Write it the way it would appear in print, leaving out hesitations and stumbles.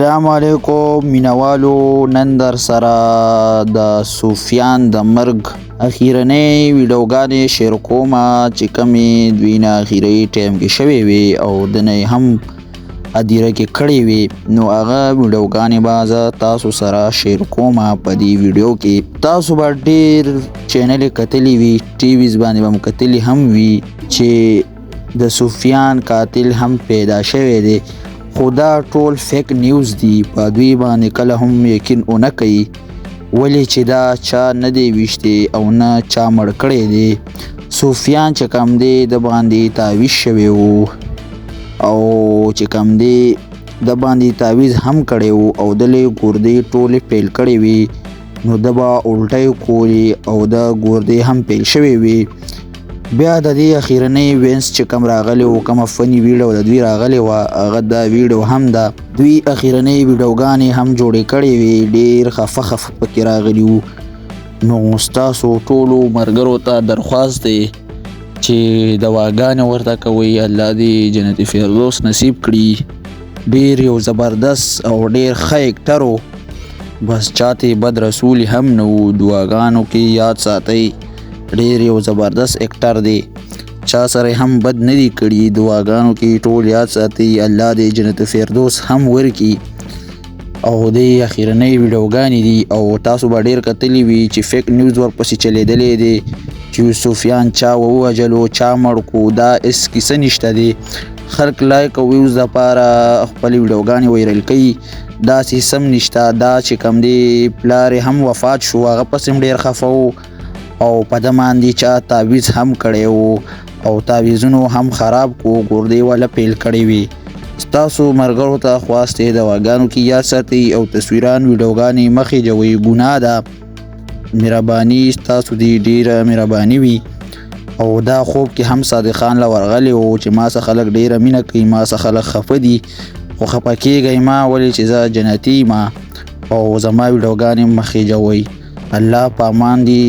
السلام علیکم مینوالو. نن در سره د سفیان د مرګ اخیرنۍ ویډیوګانې شیر کوم چې کومې دوی نه اخیری ټایم کې شوې وي او د نه هم ادیره کې کړې وي، نو هغه ویډیوګانې به زه تاسو سره شیر کوم په دې ویډیو کې. تاسو به ډېر چینل کتلی وي، ټي ویز باندې به مو کتلی هم وي چې د سفیان قاتل هم پیدا شوی دی، خو دا ټول فیک نیوز دی. په دوی باندې کله هم یقین ونه کوي، ولې چې دا چا نه دی ویشتی او نه چا مړ کړی دی. سفیان چې کوم دی د باندې تعویض شوی و او چې کوم دی د باندې تعویض هم کړی و او دلې ګردې ټولې پیل کړې وي، نو د به الټۍ کولی او د ګردې هم پیل شوی وي. بیا د دې اخیرنۍ وینس چې کوم راغلی و، کومه فني ویډیو د دوی راغلی وه، هغه دا ویډیو هم ده. دوی اخیرنۍ ویډیوګانې هم جوړې کړې وي، ډېر خفه پکې راغلي وو. نو ستاسو ټولو ملګرو ته درخواست دی چې دواګانې ورته کوئ، الله دې جنت فردوس نصیب کړي. ډېر یو زبردست او ډېر ښه اکټر و، بس چاته بد رسول هم نه و. دعاګانو کې یاد ساتئ، ډېر یو زبردست اکټر دی، چا سره هم بد نه دی کړي. دعاګانو کې ټول یاد ساتئ، الله دې جنت فردوس هم ورکي. او دې اخیرنۍ ویډیوګانې دي او تاسو به ډېر کتلی وي چې فیک نیوز ورپسې چلیدلی دی چې سفیان چا ووژلو، چا مړ کو. دا هېڅ کیسه نشته دی. خلک لایک او ویوز دپاره خپلې ویډیوګانې وایرل کوي، داسې سم نشته. دا چې کوم دی پلار هم وفات شو، هغه پسې هم ډېر خفه و او په ده باندې چا تعویض هم کړی و او تعویضونو هم خراب کو، ګردې والا پیل کړی وي. ستاسو ملګرو ته خواست دی دواګانو کې یاد ساتئ او تصویران ویډیوګانې مخې جوئ، ګناه ده. مهرباني ستاسو دی ډېره مهرباني وي. او دا خوب کې هم صادق خان له ورغلی و چې ما څخه خلک ډېره مینه کوي، ما څخه خلک خفه دي، خو خفه کېږئ ما، ولې چې زه جنتي ما او زما ویډیوګانې مخې جوئ. الله په امان دی.